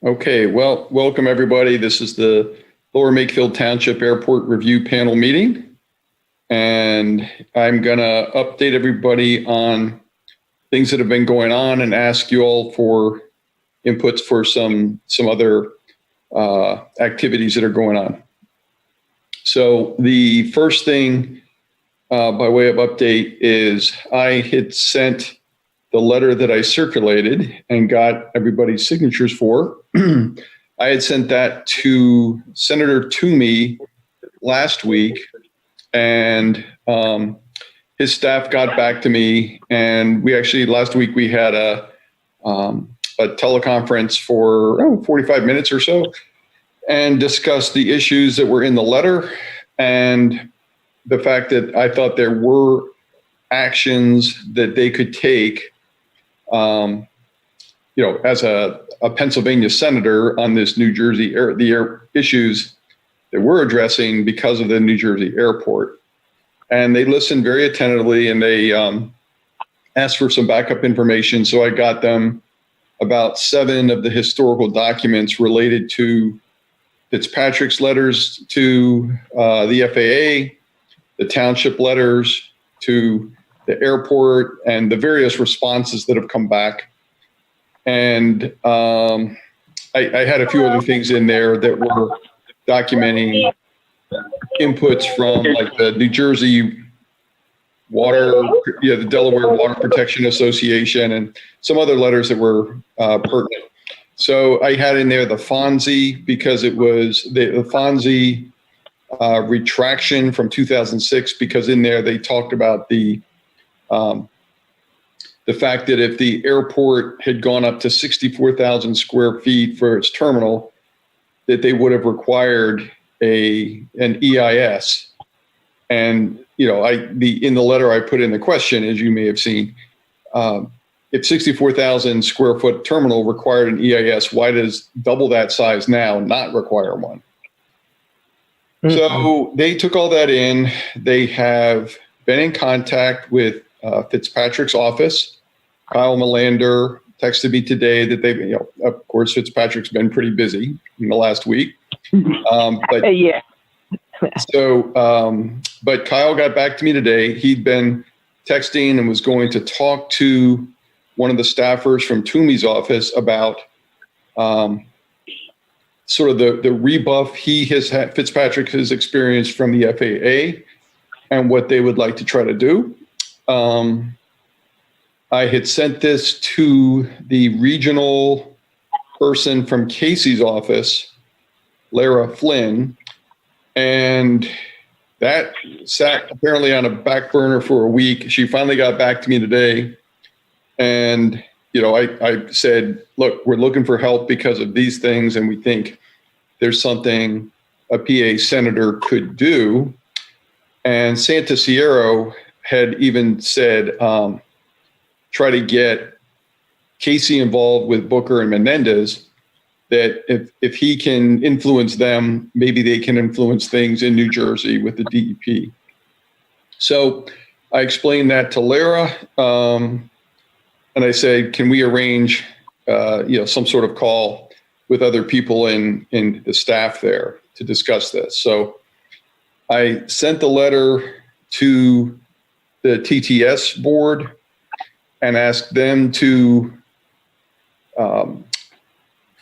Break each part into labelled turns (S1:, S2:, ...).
S1: Okay, well, welcome everybody. This is the Lower Makefield Township Airport Review Panel meeting. And I'm going to update everybody on things that have been going on and ask you all for inputs for some other activities that are going on. So the first thing by way of update is I had sent the letter that I circulated and got everybody's signatures for. I had sent that to Senator Toomey last week, and his staff got back to me. And we actually, last week, we had a teleconference for 45 minutes or so and discussed the issues that were in the letter and the fact that I thought there were actions that they could take as a Pennsylvania senator on this New Jersey issues that we're addressing because of the New Jersey airport. And they listened very attentively, and they asked for some backup information. So I got them about 7 of the historical documents related to Fitzpatrick's letters to the FAA, the township letters to the airport, and the various responses that have come back. And I had a few other things in there that were documenting inputs from like the New Jersey the Delaware Water Protection Association, and some other letters that were pertinent. So I had in there the FONSI because it was the FONSI retraction from 2006, because in there they talked about the fact that if the airport had gone up to 64,000 square feet for its terminal, that they would have required an EIS. And in the letter I put in the question, as you may have seen, if 64,000 square foot terminal required an EIS, why does double that size now not require one? Mm-hmm. So they took all that in. They have been in contact with Fitzpatrick's office. Kyle Melander texted me today that they, of course, Fitzpatrick's been pretty busy in the last week. But yeah. But Kyle got back to me today. He'd been texting and was going to talk to one of the staffers from Toomey's office about sort of the rebuff Fitzpatrick has experienced from the FAA and what they would like to try to do. I had sent this to the regional person from Casey's office, Lara Flynn, and that sat apparently on a back burner for a week. She finally got back to me today, and I said, look, we're looking for help because of these things, and we think there's something a PA senator could do. And Santa Sierra had even said, try to get Casey involved with Booker and Menendez, that if he can influence them, maybe they can influence things in New Jersey with the DEP. So I explained that to Lara, and I said, can we arrange some sort of call with other people in the staff there to discuss this? So I sent the letter to the TTS board and asked them to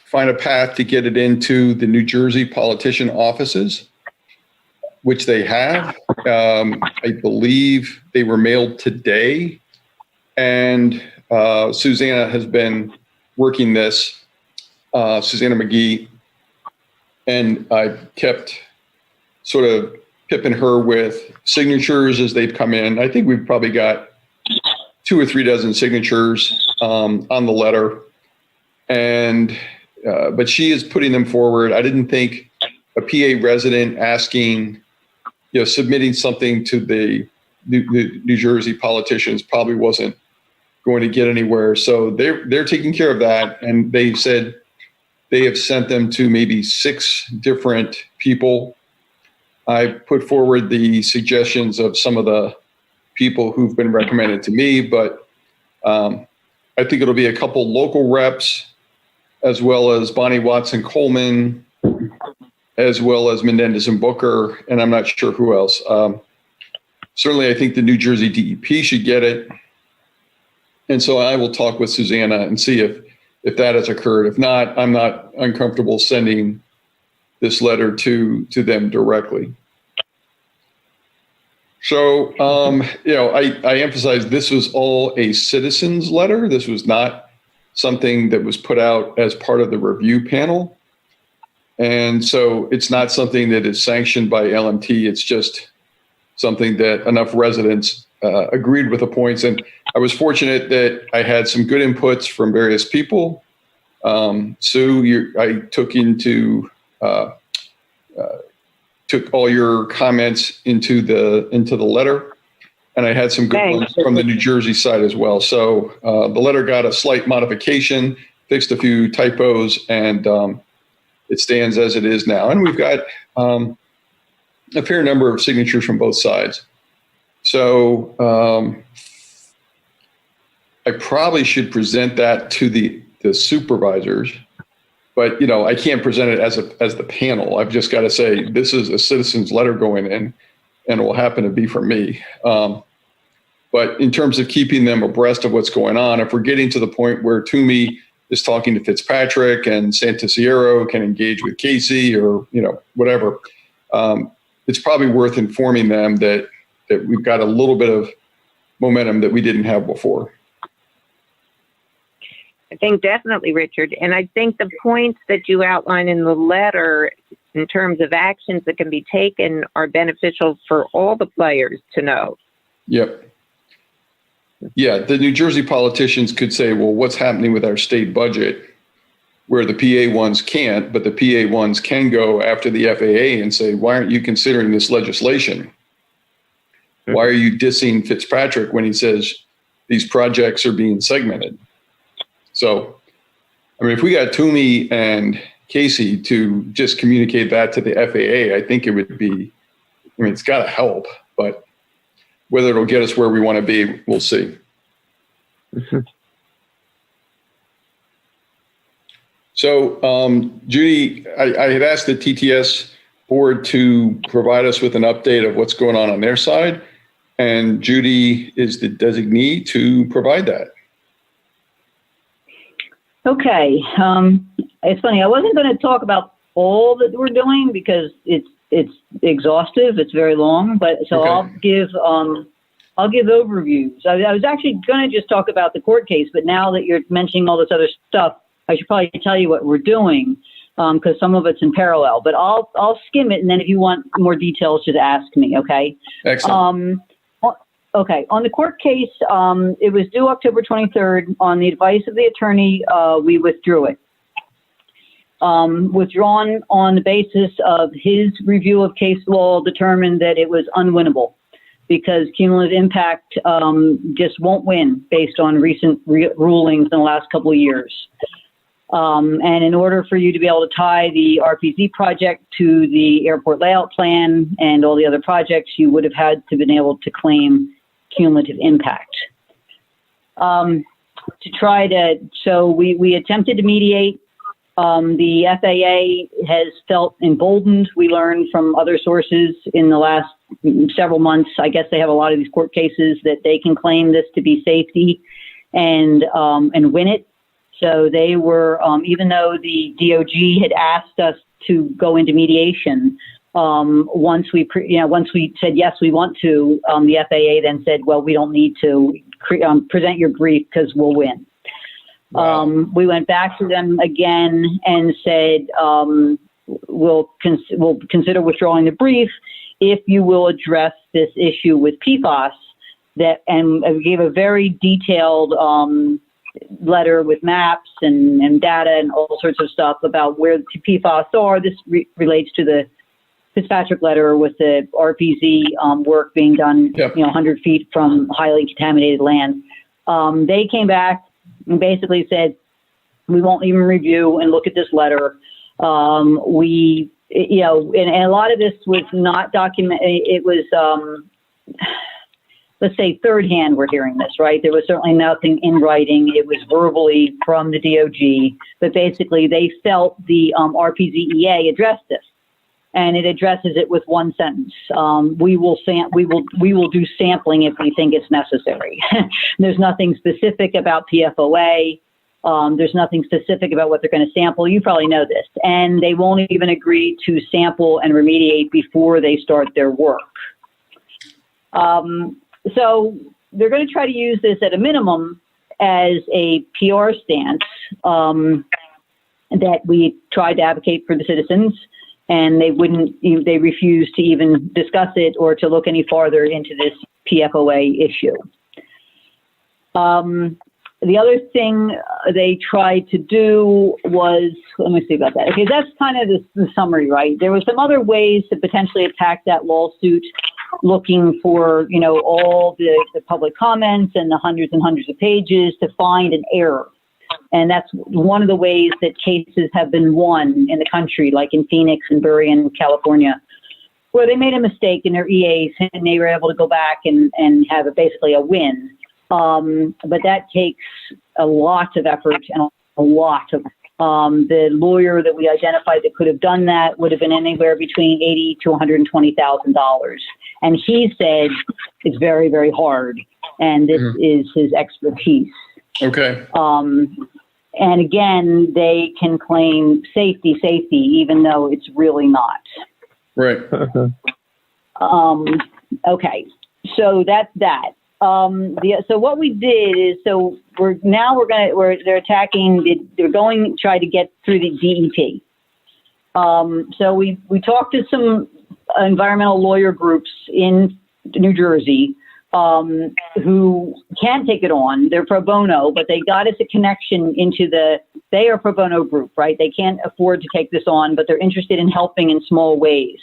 S1: find a path to get it into the New Jersey politician offices, which they have. I believe they were mailed today. And Susanna has been working this, Susanna McGee, and I kept sort of pipping her with signatures as they've come in. I think we've probably got 2 or 3 dozen signatures on the letter, and but she is putting them forward. I didn't think a PA resident asking, submitting something to the New Jersey politicians probably wasn't going to get anywhere. So they're taking care of that, and they said they have sent them to maybe 6 different people. I put forward the suggestions of some of the people who've been recommended to me, but I think it'll be a couple local reps, as well as Bonnie Watson Coleman, as well as Menendez and Booker, and I'm not sure who else. Certainly, I think the New Jersey DEP should get it. And so I will talk with Susanna and see if that has occurred. If not, I'm not uncomfortable sending this letter to them directly. So, I emphasize this was all a citizen's letter. This was not something that was put out as part of the review panel. And so it's not something that is sanctioned by LMT. It's just something that enough residents agreed with the points. And I was fortunate that I had some good inputs from various people. Sue, I took all your comments into the letter, and I had some good ones from the New Jersey side as well. So the letter got a slight modification, fixed a few typos, and it stands as it is now. And we've got a fair number of signatures from both sides. So I probably should present that to the supervisors. But, I can't present it as the panel. I've just got to say, this is a citizen's letter going in, and it will happen to be from me. But in terms of keeping them abreast of what's going on, if we're getting to the point where Toomey is talking to Fitzpatrick and Santasiero can engage with Casey or, whatever, it's probably worth informing them that we've got a little bit of momentum that we didn't have before.
S2: I think definitely, Richard. And I think the points that you outline in the letter in terms of actions that can be taken are beneficial for all the players to know.
S1: Yep. Yeah, the New Jersey politicians could say, well, what's happening with our state budget where the PA ones can't, but the PA ones can go after the FAA and say, why aren't you considering this legislation? Why are you dissing Fitzpatrick when he says these projects are being segmented? So, if we got Toomey and Casey to just communicate that to the FAA, I think it would be, it's got to help, but whether it'll get us where we want to be, we'll see.
S2: Mm-hmm.
S1: So, Judy, I had asked the TTS board to provide us with an update of what's going on their side, and Judy is the designee to provide that.
S3: Okay. It's funny. I wasn't going to talk about all that we're doing because it's exhaustive. It's very long, but so okay. I'll give overviews. I was actually going to just talk about the court case, but now that you're mentioning all this other stuff, I should probably tell you what we're doing because some of it's in parallel. But I'll skim it, and then if you want more details, just ask me. Okay.
S1: Excellent.
S3: Okay. On the court case, it was due October 23rd. On the advice of the attorney, we withdrew it. Withdrawn on the basis of his review of case law determined that it was unwinnable because cumulative impact just won't win based on recent rulings in the last couple of years. And in order for you to be able to tie the RPZ project to the airport layout plan and all the other projects, you would have had to been able to claim cumulative impact. So we attempted to mediate. The FAA has felt emboldened. We learned from other sources in the last several months. I guess they have a lot of these court cases that they can claim this to be safety and win it. So they were, even though the DOG had asked us to go into mediation, once we said yes, we want to, the FAA then said, well, we don't need to present your brief because we'll win. Wow. We went back to them again and said, we'll consider withdrawing the brief if you will address this issue with PFAS. And we gave a very detailed letter with maps and data and all sorts of stuff about where the PFAS are. This relates to the Fitzpatrick letter with the RPZ work being done, 100 feet from highly contaminated land. They came back and basically said, we won't even review and look at this letter. And a lot of this was not documented. It was, let's say third hand we're hearing this, right? There was certainly nothing in writing. It was verbally from the DOG, but basically they felt the RPZEA addressed this, and it addresses it with one sentence. We will do sampling if we think it's necessary. There's nothing specific about PFOA. There's nothing specific about what they're going to sample. You probably know this. And they won't even agree to sample and remediate before they start their work. So they're going to try to use this at a minimum as a PR stance that we tried to advocate for the citizens, and they refused to even discuss it or to look any farther into this PFOA issue. The other thing they tried to do was, let me see about that. Okay, that's kind of the summary, right? There were some other ways to potentially attack that lawsuit, looking for, all the public comments and the hundreds and hundreds of pages to find an error. And that's one of the ways that cases have been won in the country, like in Phoenix and Burien, California, where they made a mistake in their EAs and they were able to go back and have basically a win. But that takes a lot of effort and a lot of, the lawyer that we identified that could have done that would have been anywhere between $80,000 to $120,000. And he said it's very, very hard. And this is his expertise.
S1: Okay.
S3: And again, they can claim safety, even though it's really not.
S1: Right.
S3: Okay. So that's that. So what we did is, they're going to try to get through the DEP. So we talked to some environmental lawyer groups in New Jersey, who can take it on. They're pro bono, but they got us a connection into they are pro bono group, right? They can't afford to take this on, but they're interested in helping in small ways.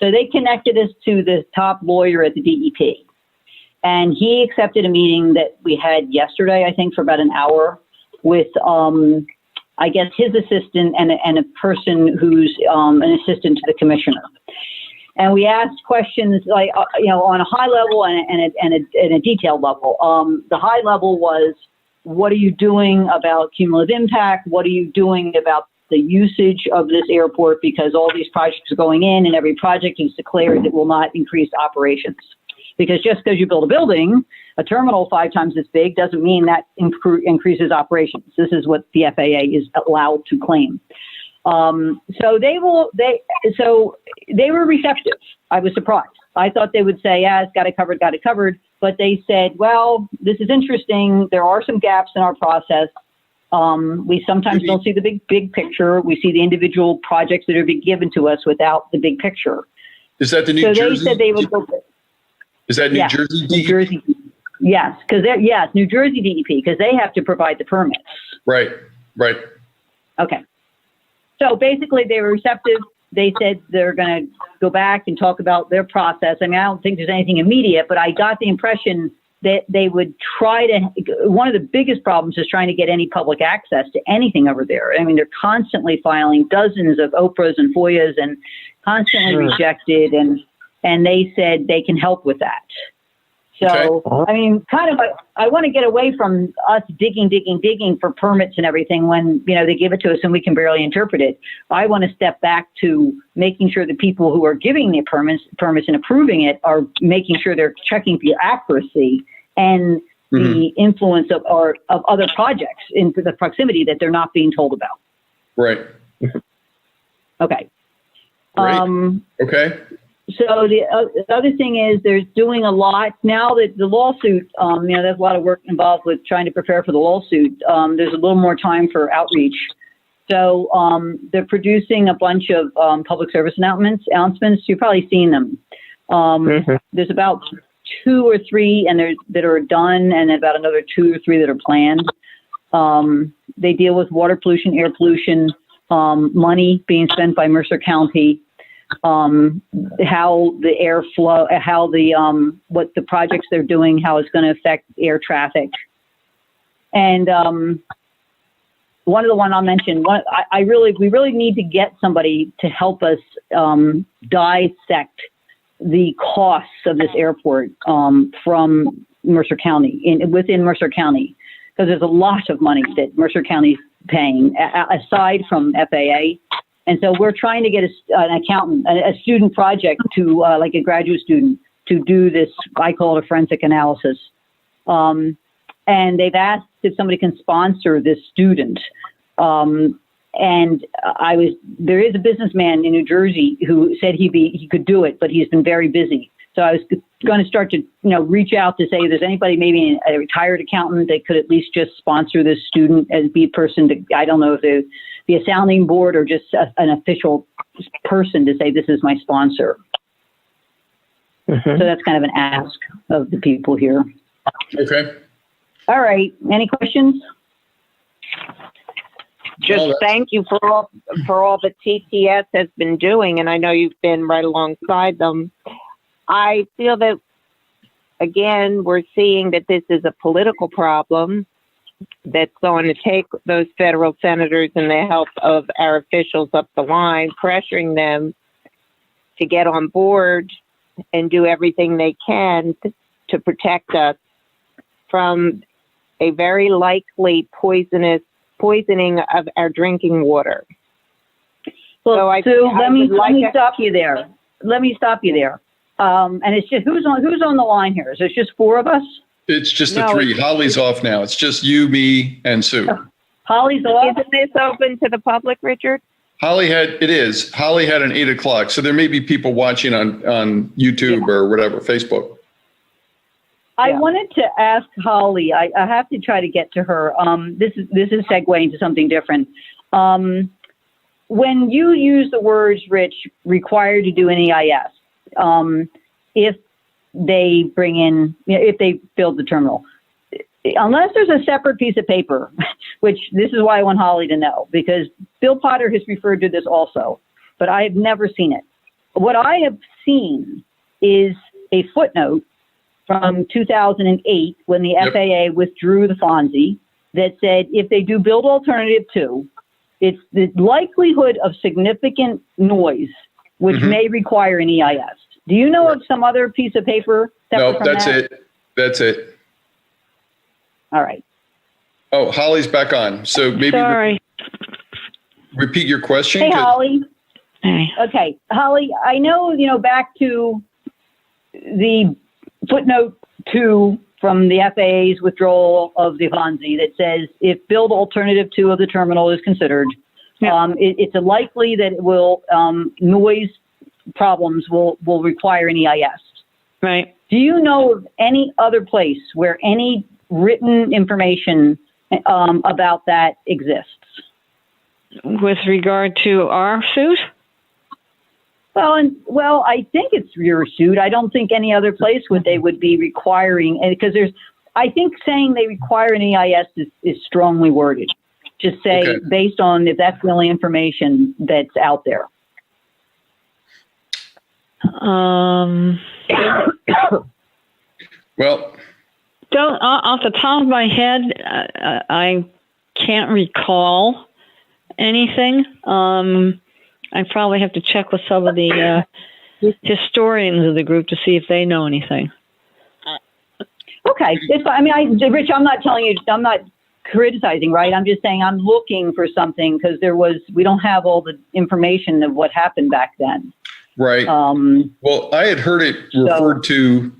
S3: So they connected us to the top lawyer at the DEP. And he accepted a meeting that we had yesterday, I think, for about an hour with, I guess, his assistant and a person who's an assistant to the commissioner. And we asked questions like, on a high level and a detailed level. The high level was, what are you doing about cumulative impact? What are you doing about the usage of this airport? Because all these projects are going in, and every project is declared it will not increase operations. Because just because you build a building, a terminal 5 times as big, doesn't mean that increases operations. This is what the FAA is allowed to claim. So they were receptive. I was surprised. I thought they would say, yeah, it's got it covered. But they said, well, this is interesting. There are some gaps in our process. We sometimes don't see the big picture. We see the individual projects that are being given to us without the big picture.
S1: Is that the New Jersey?
S3: So they said they would go.
S1: Is that New Jersey DEP?
S3: New Jersey. Yes, New Jersey DEP, because they have to provide the permits.
S1: Right.
S3: Okay. So basically, they were receptive. They said they're going to go back and talk about their process. I mean, I don't think there's anything immediate, but I got the impression that they would try to, one of the biggest problems is trying to get any public access to anything over there. I mean, they're constantly filing dozens of OPRAs and FOIAs and constantly rejected, and they said they can help with that. So, okay. I mean, I want to get away from us digging for permits and everything when, they give it to us and we can barely interpret it. I want to step back to making sure the people who are giving the permits and approving it are making sure they're checking the accuracy and the influence of other projects in the proximity that they're not being told about.
S1: Right.
S3: Okay.
S1: Great. Okay.
S3: So the other thing is they're doing a lot now that the lawsuit, there's a lot of work involved with trying to prepare for the lawsuit. There's a little more time for outreach. So they're producing a bunch of public service announcements. You've probably seen them. There's about 2 or 3 that are done, and about another 2 or 3 that are planned. They deal with water pollution, air pollution, money being spent by Mercer County, how the airflow, how what the projects they're doing, how it's going to affect air traffic. And one I'll mention, we really need to get somebody to help us dissect the costs of this airport from Mercer County, within Mercer County, because there's a lot of money that Mercer County's paying aside from FAA. And so we're trying to get an accountant, a student project to, like a graduate student, to do this, I call it a forensic analysis. And they've asked if somebody can sponsor this student. And there is a businessman in New Jersey who said he could do it, but he's been very busy. So I was going to start to, reach out to say if there's anybody, maybe a retired accountant that could at least just sponsor this student and be a person to, I don't know if they be a sounding board or just an official person to say, this is my sponsor. So that's kind of an ask of the people here.
S1: Okay.
S3: All right. Any questions?
S2: Just thank you for all that TTS has been doing, and I know you've been right alongside them. I feel that, again, we're seeing that this is a political problem that's going to take those federal senators and the help of our officials up the line, pressuring them to get on board and do everything they can to protect us from a very likely poisoning of our drinking water.
S3: Well, Sue, let me stop you there. And it's just who's on the line here? Is it just four of us?
S1: It's just the three. Holly's off now. It's just you, me, and Sue.
S3: Holly's off.
S2: Isn't this open to the public, Richard?
S1: Holly had an 8 o'clock. So there may be people watching on YouTube or whatever, Facebook.
S3: I wanted to ask Holly, I have to try to get to her. This is segueing to something different. When you use the words, Rich, required to do an EIS, if they bring in, if they build the terminal, unless there's a separate piece of paper, which this is why I want Holly to know, because Bill Potter has referred to this also, but I have never seen it. What I have seen is a footnote from 2008 when the FAA withdrew the FONSI that said if they do build alternative 2, it's the likelihood of significant noise, which may require an EIS. Do you know of some other piece of paper?
S1: No, that's it. That's it.
S3: All right.
S1: Oh, Holly's back on. So maybe repeat your question.
S3: Hey, Holly. Hey. Okay. Holly, I know, back to the footnote 2 from the FAA's withdrawal of the FONSI that says if build alternative 2 of the terminal is considered, it's a likely that it will noise problems will require an EIS.
S4: Right.
S3: Do you know of any other place where any written information about that exists?
S4: With regard to our suit?
S3: Well, I think it's your suit. I don't think any other place they would be requiring, because I think saying they require an EIS is strongly worded. Just say based on if that's the only information that's out there.
S1: Well,
S4: don't off the top of my head, I can't recall anything. I probably have to check with some of the historians of the group to see if they know anything.
S3: Okay, it's fine. I mean, Rich, I'm not telling you, I'm not criticizing, right? I'm just saying I'm looking for something because we don't have all the information of what happened back then.
S1: Right. Well, I had heard it referred to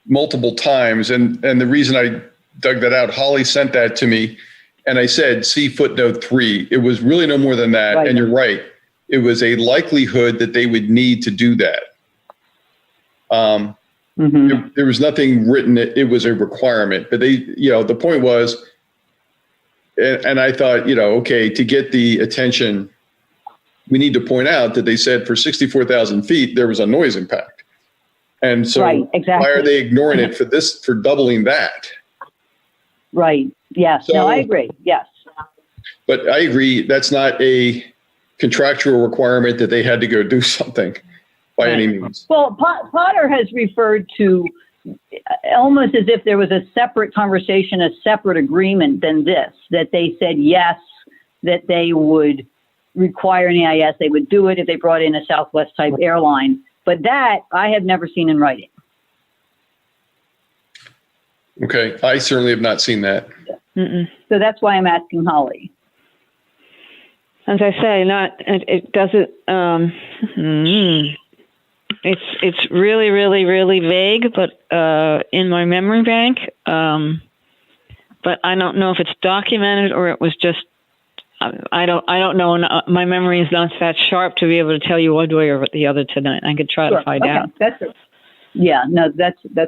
S1: multiple times, and the reason I dug that out, Holly sent that to me, and I said, see footnote 3. It was really no more than that, and you're right. It was a likelihood that they would need to do that. There was nothing written. It was a requirement, but the point was, and I thought, okay, to get the attention, we need to point out that they said for 64,000 feet, there was a noise impact. And so why are they ignoring it for doubling that?
S3: Right. Yes. So, no, I agree. Yes.
S1: But I agree. That's not a contractual requirement that they had to go do something by any means.
S3: Well, Potter has referred to almost as if there was a separate conversation, a separate agreement than this, that they said, yes, that they would require an EIS. They would do it if they brought in a Southwest type airline. But that I have never seen in writing.
S1: Okay. I certainly have not seen that.
S3: So that's why I'm asking Holly.
S4: As I say, it doesn't. It's really, really, really vague, but in my memory bank. But I don't know if it's documented or it was just. I don't know. My memory is not that sharp to be able to tell you one way or the other tonight. I could try to find out. That's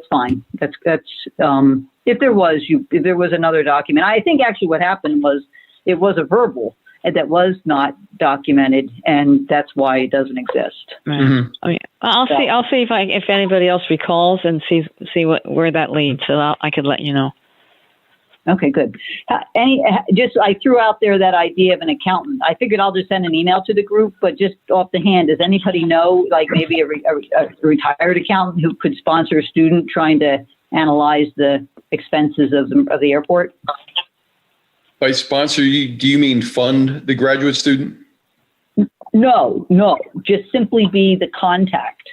S4: fine. That's if there was another document. I think actually what happened was it was a verbal that was not documented, and that's why it doesn't exist. Right. Mm-hmm. I mean, I'll see if anybody else recalls and see where that leads. So I could let you know. Okay, good. I threw out there that idea of an accountant. I figured I'll just send an email to the group, but just off the hand, does anybody know, like maybe a retired accountant who could sponsor a student trying to analyze the expenses of the airport?
S1: By sponsor, do you mean fund the graduate student?
S3: No, just simply be the contact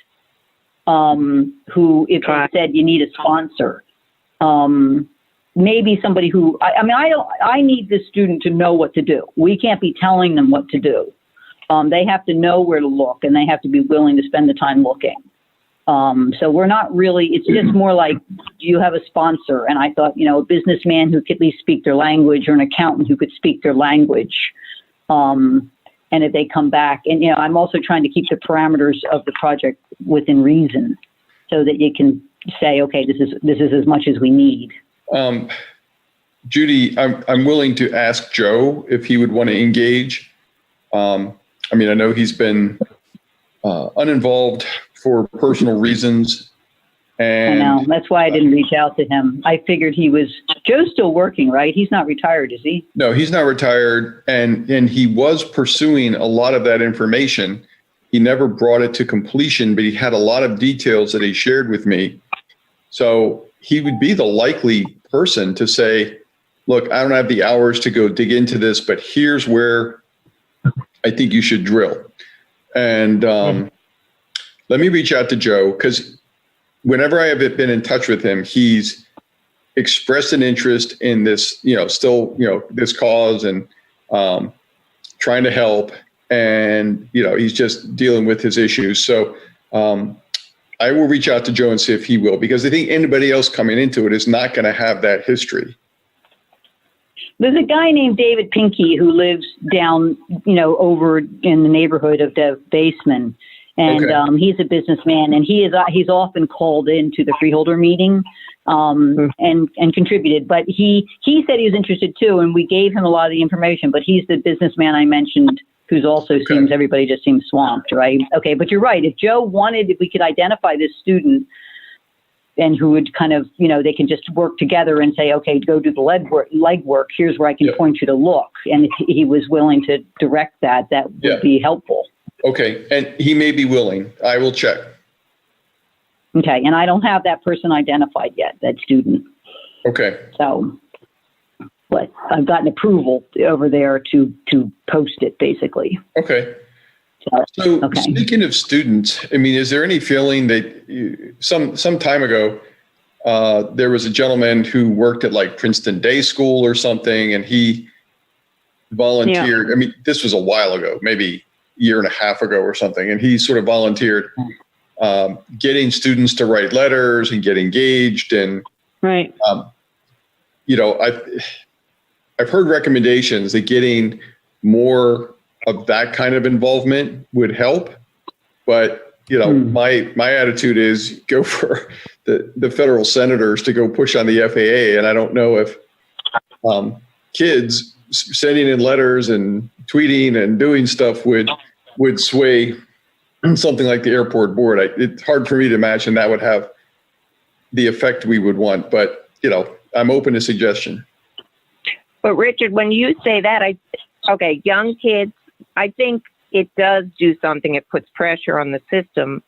S3: who, if you said you need a sponsor, maybe somebody who, I need the student to know what to do. We can't be telling them what to do. They have to know where to look, and they have to be willing to spend the time looking. So we're not really, it's just more like, do you have a sponsor? And I thought, a businessman who could at least speak their language, or an accountant who could speak their language. And if they come back, and, I'm also trying to keep the parameters of the project within reason so that you can say, okay, this is as much as we need.
S1: Judy, I'm willing to ask Joe if he would want to engage. I know he's been uninvolved for personal reasons. And
S3: I know. That's why I didn't reach out to him. I figured Joe's still working, right? He's not retired, is he?
S1: No, he's not retired. And he was pursuing a lot of that information. He never brought it to completion, but he had a lot of details that he shared with me. So he would be the likely person to say, look, I don't have the hours to go dig into this, but here's where I think you should drill. And let me reach out to Joe, because whenever I have been in touch with him, he's expressed an interest in this, this cause and trying to help. And, he's just dealing with his issues. So I will reach out to Joe and see if he will, because I think anybody else coming into it is not going to have that history.
S3: There's a guy named David Pinky who lives down, over in the neighborhood of Dev Baseman. And he's a businessman, and he's often called into the freeholder meeting and contributed. But he said he was interested too, and we gave him a lot of the information. But he's the businessman I mentioned, who's also seems, everybody just seems swamped, right? Okay, but you're right. If Joe wanted, if we could identify this student and who would kind of, they can just work together and say, okay, go do the legwork. Here's where I can point you to look. And if he was willing to direct that would be helpful.
S1: Okay, and he may be willing. I will check.
S3: Okay, and I don't have that person identified yet, that student.
S1: Okay.
S3: So, but I've gotten approval over there to post it, basically.
S1: Okay. So speaking of students, is there any feeling that some time ago, there was a gentleman who worked at like Princeton Day School or something, and he volunteered. Yeah. This was a while ago, maybe a year and a half ago or something. And he sort of volunteered getting students to write letters and get engaged. And,
S4: right.
S1: I've heard recommendations that getting more of that kind of involvement would help. But, my attitude is go for the federal senators to go push on the FAA. And I don't know if kids sending in letters and tweeting and doing stuff would sway something like the airport board. It's hard for me to imagine that would have the effect we would want. But, I'm open to suggestion.
S2: But Richard, when you say that, young kids, I think it does do something. It puts pressure on the system.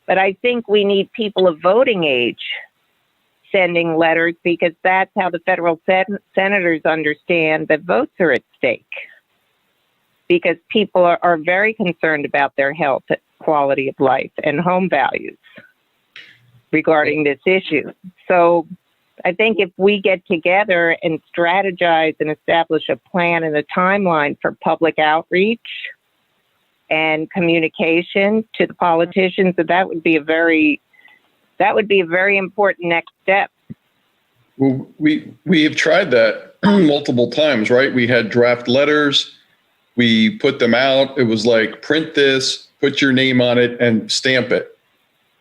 S2: But I think we need people of voting age sending letters, because that's how the federal senators understand that votes are at stake. Because people are very concerned about their health. quality of life and home values regarding this issue. So I think if we get together and strategize and establish a plan and a timeline for public outreach and communication to the politicians, that would be a very important next step.
S1: Well, we have tried that multiple times, right? We had draft letters. We put them out. It was like, print this, put your name on it, and stamp it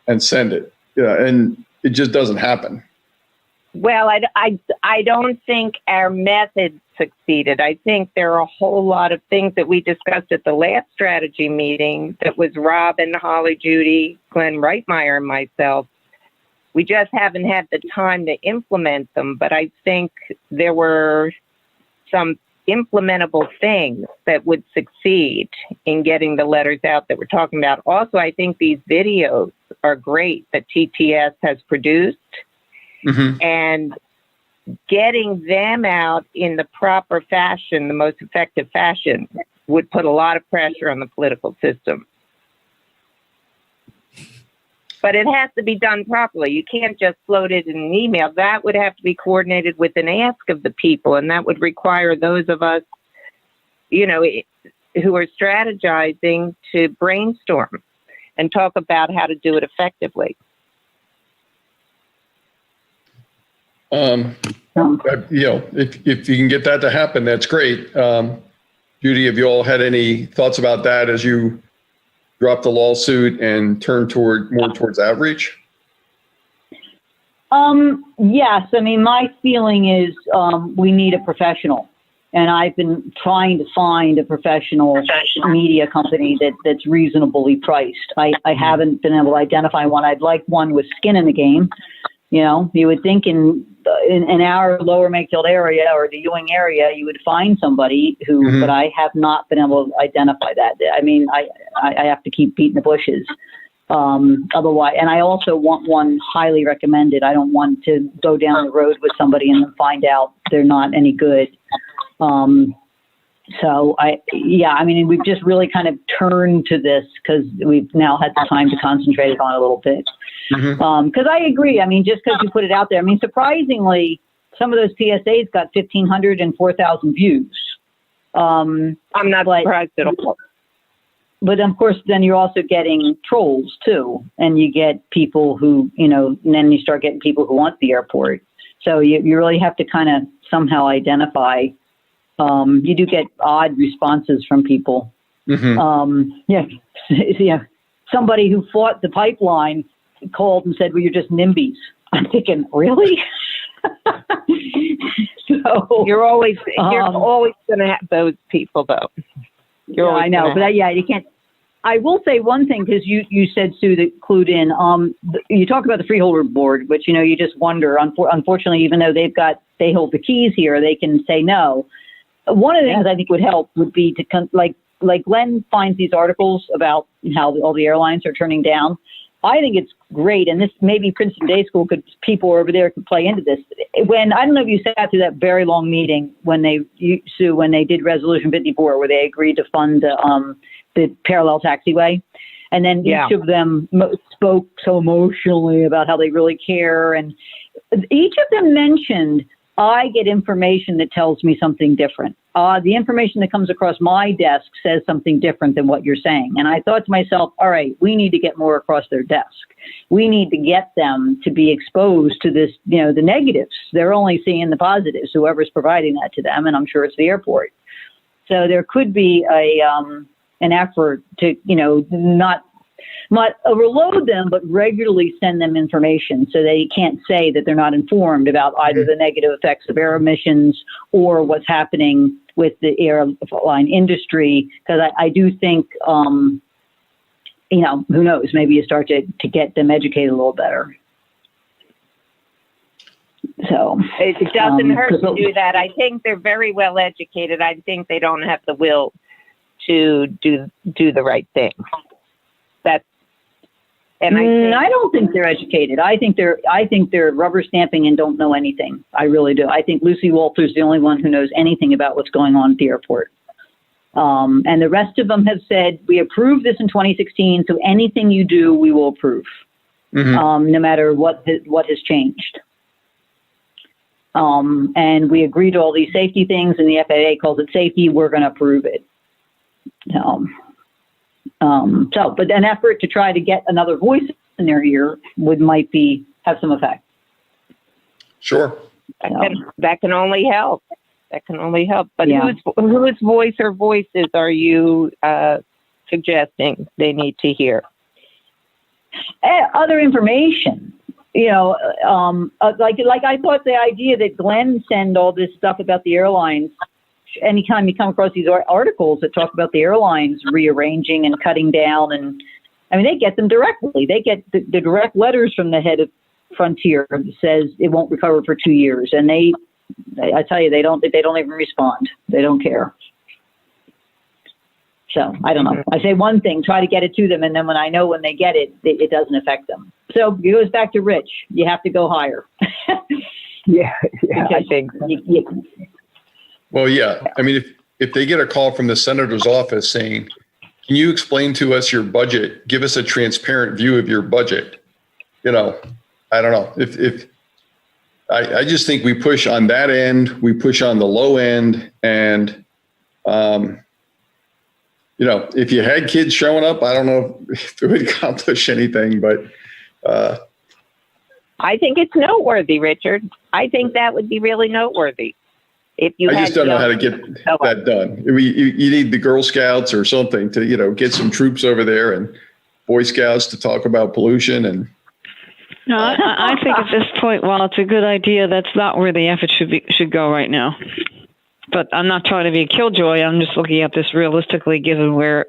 S1: and send it. Yeah, and it just doesn't happen.
S2: Well, I don't think our method succeeded. I think there are a whole lot of things that we discussed at the last strategy meeting that was Robin, Holly, Judy, Glenn Reitmeyer, and myself. We just haven't had the time to implement them, but I think there were some implementable things that would succeed in getting the letters out that we're talking about. Also, I think these videos are great that TTS has produced. Mm-hmm. And getting them out in the proper fashion, the most effective fashion, would put a lot of pressure on the political system. But it has to be done properly. You can't just float it in an email. That would have to be coordinated with an ask of the people, and that would require those of us, who are strategizing to brainstorm and talk about how to do it effectively.
S1: If you can get that to happen, that's great. Judy, have you all had any thoughts about that as you drop the lawsuit and turn more towards outreach?
S3: Yes. I mean, my feeling is we need a professional, and I've been trying to find a professional media company that's reasonably priced. I haven't been able to identify one. I'd like one with skin in the game. You would think in our lower Makefield area or the Ewing area, you would find somebody who, mm-hmm. but I have not been able to identify that. I mean, I have to keep beating the bushes. Otherwise, and I also want one highly recommended. I don't want to go down the road with somebody and then find out they're not any good. We've just really kind of turned to this because we've now had the time to concentrate on it a little bit. Because I agree. I mean, just because you put it out there, I mean, surprisingly, some of those PSAs got 1,500 and 4,000 views.
S2: I'm not surprised at all.
S3: But of course, then you're also getting trolls too, and you get people who, and then you start getting people who want the airport. So you really have to kind of somehow identify. You do get odd responses from people. Somebody who fought the pipeline called and said, "Well, you're just NIMBYs." I'm thinking, really? So
S2: you're always going to have those people, though.
S3: I know, but you can't. I will say one thing, because you said, Sue, that clued in. You talk about the freeholder board, which you just wonder. Unfortunately, even though they hold the keys here, they can say no. One of the things I think would help would be to like Glenn finds these articles about how all the airlines are turning down. I think it's great, and this maybe Princeton Day School people over there could play into this. I don't know if you sat through that very long meeting when they did Resolution 54, where they agreed to fund the parallel taxiway, and then each of them spoke so emotionally about how they really care, and each of them mentioned, I get information that tells me something different. The information that comes across my desk says something different than what you're saying. And I thought to myself, all right, we need to get more across their desk. We need to get them to be exposed to this, the negatives. They're only seeing the positives, whoever's providing that to them. And I'm sure it's the airport. So there could be an effort to, not overload them, but regularly send them information so they can't say that they're not informed about either the negative effects of air emissions or what's happening with the airline industry. Because I do think, who knows, maybe you start to get them educated a little better. So
S2: it doesn't hurt to do that. I think they're very well educated. I think they don't have the will to do the right thing.
S3: I don't think they're educated. I think they're rubber stamping and don't know anything. I really do. I think Lucy Walter's the only one who knows anything about what's going on at the airport. And the rest of them have said, we approved this in 2016, so anything you do, we will approve, no matter what has changed. And we agreed to all these safety things, and the FAA calls it safety. We're going to approve it. But an effort to try to get another voice in their ear might have some effect.
S1: Sure.
S2: That can only help. That can only help. But
S3: Yeah.
S2: whose voice or voices are you suggesting they need to hear?
S3: Other information, like I thought the idea that Glenn send all this stuff about the airlines. Anytime you come across these articles that talk about the airlines rearranging and cutting down, and I mean, they get them directly. They get the direct letters from the head of Frontier that says it won't recover for 2 years, and I tell you, they don't even respond. They don't care. So I don't know. I say one thing, try to get it to them, and then when they get it, it doesn't affect them. So it goes back to Rich. You have to go higher.
S2: Yeah, I think so.
S1: Well, yeah. I mean, if they get a call from the senator's office saying, can you explain to us your budget? Give us a transparent view of your budget. I don't know. If I just think we push on that end, we push on the low end, and if you had kids showing up, I don't know if it would accomplish anything, but
S2: I think it's noteworthy, Richard. I think that would be really noteworthy. If you
S1: I just don't know how to get that done. You need the Girl Scouts or something to, get some troops over there and Boy Scouts to talk about pollution. And
S4: no, I think at this point, while it's a good idea, that's not where the effort should go right now. But I'm not trying to be a killjoy. I'm just looking at this realistically, given where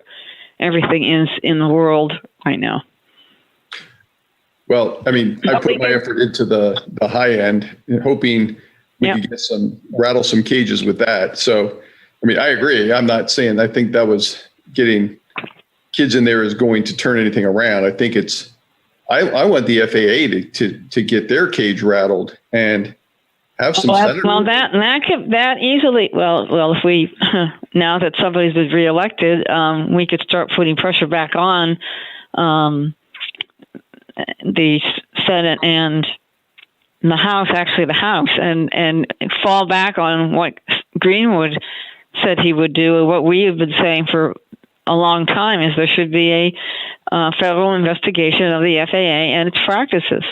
S4: everything is in the world right now.
S1: Well, I mean, I put my effort into the high end, hoping we could rattle some cages with that. So, I mean, I agree. I'm not saying I think that was getting kids in there is going to turn anything around. I think I want the FAA to get their cage rattled and have some senators.
S4: Well, that easily. Well, if we now that somebody's been reelected, we could start putting pressure back on the Senate and the House, and fall back on what Greenwood said he would do, and what we have been saying for a long time is there should be a federal investigation of the FAA and its practices.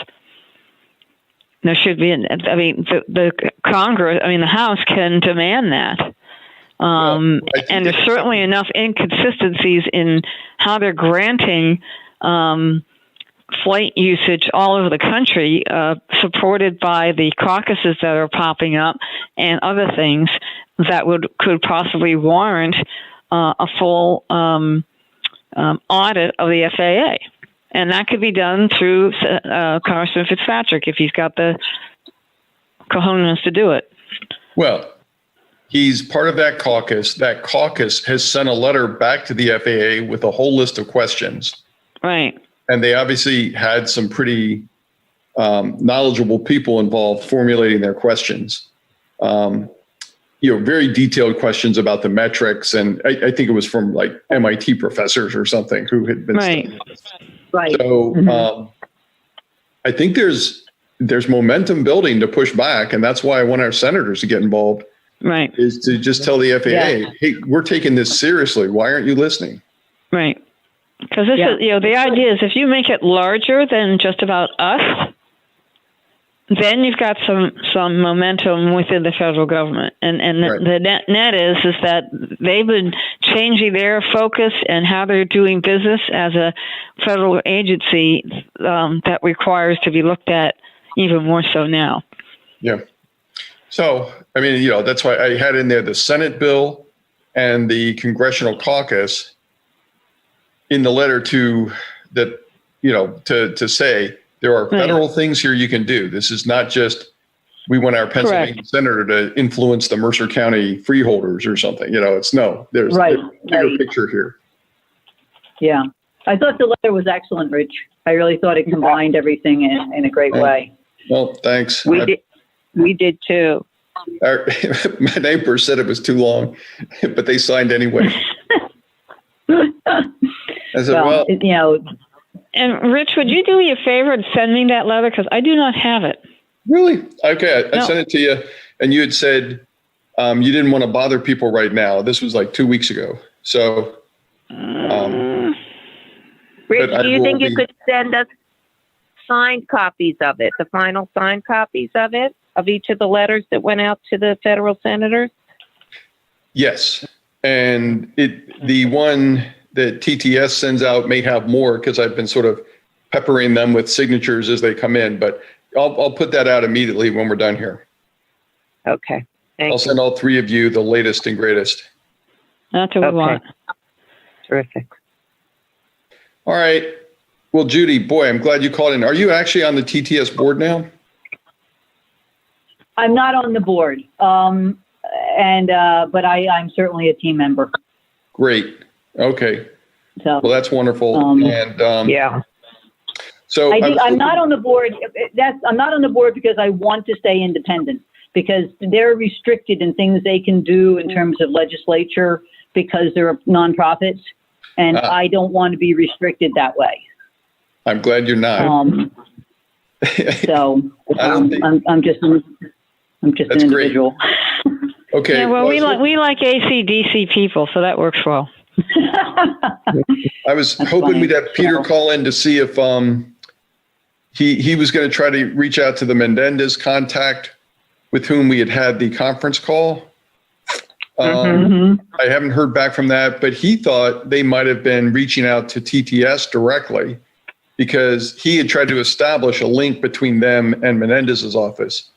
S4: There should be, the Congress, the House can demand that. And there's certainly enough inconsistencies in how they're granting flight usage all over the country, supported by the caucuses that are popping up and other things that could possibly warrant a full audit of the FAA. And that could be done through Congressman Fitzpatrick if he's got the cojones to do it.
S1: Well, he's part of that caucus. That caucus has sent a letter back to the FAA with a whole list of questions.
S4: Right.
S1: And they obviously had some pretty knowledgeable people involved formulating their questions. Very detailed questions about the metrics. And I think it was from like MIT professors or something who had been studying this.
S3: Right.
S1: So I think there's momentum building to push back. And that's why I want our senators to get involved.
S4: Right.
S1: Is to just tell the FAA, hey, we're taking this seriously. Why aren't you listening?
S4: Right. Because this is, the idea is if you make it larger than just about us, then you've got some momentum within the federal government. And the net is that they've been changing their focus and how they're doing business as a federal agency that requires to be looked at even more so now. Yeah.
S1: So, that's why I had in there the Senate bill and the congressional caucus in the letter to say there are federal things here you can do. This is not just we want our Pennsylvania senator to influence the Mercer County freeholders or something. There's a bigger picture here.
S3: Yeah. I thought the letter was excellent, Rich. I really thought it combined everything in a great way.
S1: Well, thanks.
S2: We did too.
S1: my neighbor said it was too long, but they signed anyway. I said, well,
S3: you know.
S4: And Rich, would you do me a favor and send me that letter? Because I do not have it.
S1: really? Okay, I
S4: No.
S1: sent it to you, and you had said you didn't want to bother people right now. This was like 2 weeks ago. So,
S2: Rich,
S1: But I
S2: do you
S1: will
S2: think you
S1: be-
S2: could send us signed copies of it, the final signed copies of it, of each of the letters that went out to the federal senators?
S1: yes, and the one that TTS sends out may have more because I've been sort of peppering them with signatures as they come in. But I'll put that out immediately when we're done here.
S2: Okay. Thank
S1: I'll
S2: you.
S1: send all three of you the latest and greatest.
S4: That's what we
S2: Okay.
S4: want.
S2: Terrific.
S1: All right. Well, Judy, boy, I'm glad you called in. Are you actually on the TTS board now?
S3: I'm not on the board, but I'm certainly a team member.
S1: Great. Okay.
S3: So
S1: Well, that's wonderful. And
S2: Yeah.
S1: so
S3: I'm not on the board. I'm not on the board because I want to stay independent, because they're restricted in things they can do in terms of legislature because they're nonprofits, and I don't want to be restricted that way.
S1: I'm glad you're not.
S3: So
S1: I don't think-
S3: I'm just an
S1: That's great.
S3: individual.
S1: Okay.
S4: Yeah, well,
S1: so
S4: we like AC/DC people, so that works well.
S1: I was
S3: That's
S1: hoping
S3: funny.
S1: we'd have Peter call in to see if he was going to try to reach out to the Menendez contact with whom we had the conference call.
S3: Mhm.
S1: I haven't heard back from that, but he thought they might have been reaching out to TTS directly because he had tried to establish a link between them and Menendez's office.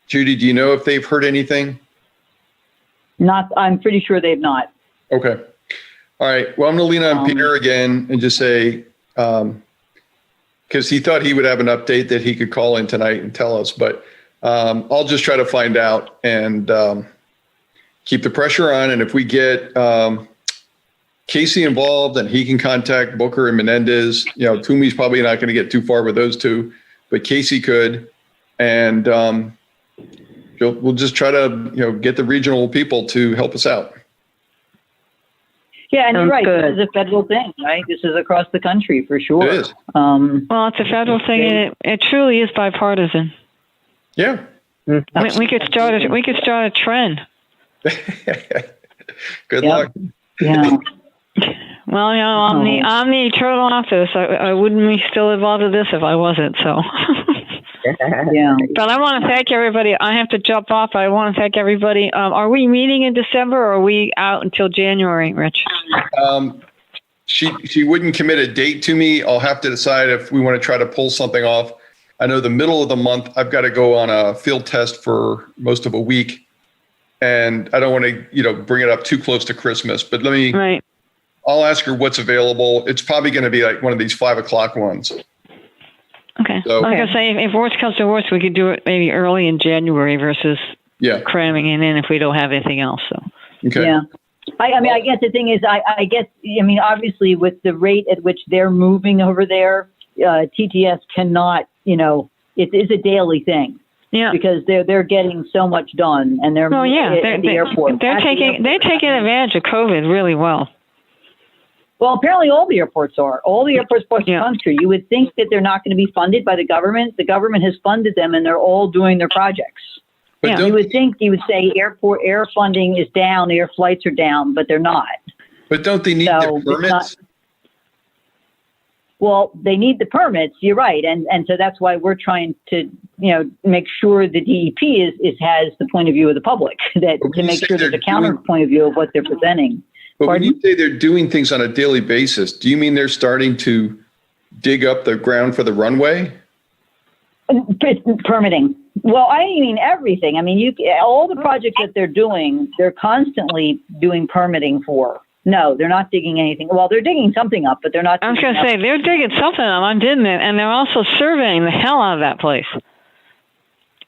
S1: Judy, do you know if they've heard anything?
S3: I'm pretty sure they've not.
S1: Okay. All right. Well, I'm going to lean on Peter again and just say, because he thought he would have an update that he could call in tonight and tell us, but I'll just try to find out and keep the pressure on. And if we get Casey involved and he can contact Booker and Menendez, Toomey's probably not going to get too far with those two, but Casey could. And we'll just try to, get the regional people to help us out.
S3: Yeah, and you're
S2: Sounds
S3: right.
S2: good.
S3: This is a federal thing, right? This is across the country for sure.
S1: It is.
S4: Well, it's a federal thing, and it truly is bipartisan.
S1: Yeah.
S4: We could start a trend.
S1: Good
S3: Yep.
S1: luck.
S3: Yeah.
S4: Well, I'm the eternal optimist. I wouldn't be still involved in this if I wasn't. So,
S3: Yeah.
S4: but I want to thank everybody. I have to jump off. I want to thank everybody. Are we meeting in December, or are we out until January, Rich?
S1: She wouldn't commit a date to me. I'll have to decide if we want to try to pull something off. I know the middle of the month, I've got to go on a field test for most of a week. And I don't want to, bring it up too close to Christmas, but
S4: Right.
S1: I'll ask her what's available. It's probably going to be like one of these 5:00 ones.
S4: Okay.
S1: So-
S4: Like I say, if worst comes to worst, we could do it maybe early in January versus
S1: Yeah.
S4: cramming it in if we don't have anything else. So.
S1: Okay.
S3: Yeah. I guess the thing is, obviously with the rate at which they're moving over there, TTS cannot, it is a daily thing.
S4: Yeah.
S3: Because they're getting so much done, and they're
S4: Well, yeah,
S3: at the airport.
S4: they're taking advantage of COVID really well.
S3: Well, apparently all the airports are. All the airports across the
S4: Yeah.
S3: country. You would think that they're not going to be funded by the government. The government has funded them, and they're all doing their projects.
S1: But
S4: Yeah.
S3: You
S1: don't,
S3: would think you would say air funding is down, air flights are down, but they're not.
S1: but don't they need
S3: So,
S1: their
S3: it's
S1: permits?
S3: Well, they need the permits. You're right, and so that's why we're trying to make sure the DEP has the point of view of the public, that
S1: But when
S3: to
S1: you
S3: make
S1: say
S3: sure there's
S1: they're
S3: a counter
S1: doing-
S3: point of view of what they're presenting.
S1: But when
S3: Pardon?
S1: you say they're doing things on a daily basis, do you mean they're starting to dig up the ground for the runway?
S3: Permitting. Well, I mean everything. I mean, all the projects that they're doing, they're constantly doing permitting for. No, they're not digging anything. Well, they're digging something up, but they're not.
S4: I was
S3: digging
S4: going to
S3: up-
S4: say, they're digging something up, I didn't it? And they're also surveying the hell out of that place.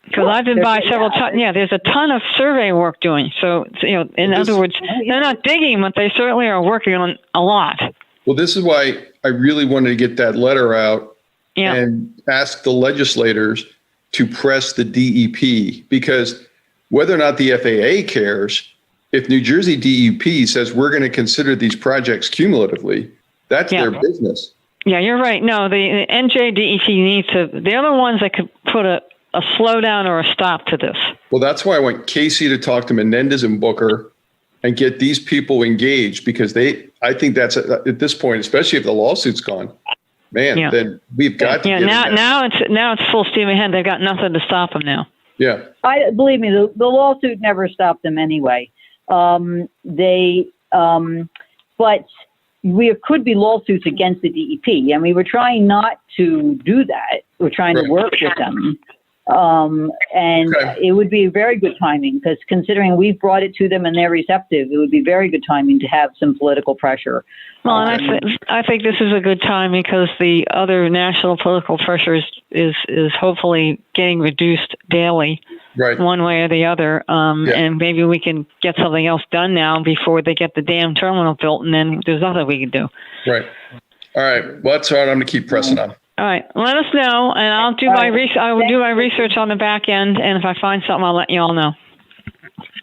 S4: Because I've been by several times. Yeah, there's a ton of survey work doing. So, in other words, they're not digging, but they certainly are working on a lot.
S1: Well, this is why I really wanted to get that letter out and ask the legislators to press the DEP, because Whether or not the FAA cares, if New Jersey DEP says we're going to consider these projects cumulatively, that's
S4: Yeah.
S1: their business.
S4: Yeah, you're right. No, the NJDEP needs to, they're the ones that could put a slowdown or a stop to this.
S1: Well, that's why I want Casey to talk to Menendez and Booker and get these people engaged, because I think that's at this point, especially if the lawsuit's gone, man,
S4: Yeah.
S1: then we've got to
S4: Yeah,
S1: get in there.
S4: now it's full steam ahead. They've got nothing to stop them now.
S1: Yeah.
S3: Believe me, the lawsuit never stopped them anyway. But we could be lawsuits against the DEP, and we were trying not to do that. We're trying to work with them. It would be very good timing, because considering we've brought it to them and they're receptive, it would be very good timing to have some political pressure.
S4: Well, and I think this is a good time because the other national political pressure is hopefully getting reduced daily,
S1: Right.
S4: one way or the other. And maybe we can get something else done now before they get the damn terminal built, and then there's nothing we can do.
S1: Right. All right. Well, that's all right. I'm going to keep pressing on.
S4: All right, let us know, and I'll do I will do my research on the back end, and if I find something, I'll let you all know.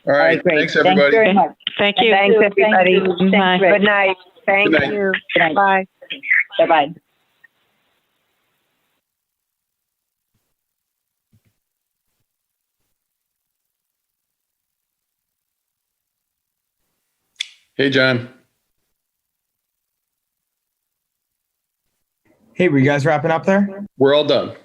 S1: All right.
S3: Great.
S1: Thanks, everybody.
S3: Thanks very much.
S4: Thank you.
S2: Thanks, everybody.
S3: Thank you.
S4: Bye.
S2: Good night. Thank
S1: Good night.
S2: you.
S3: Good night.
S2: Bye.
S3: Bye-bye.
S1: Hey, John.
S5: Hey, were you guys wrapping up there?
S1: We're all done.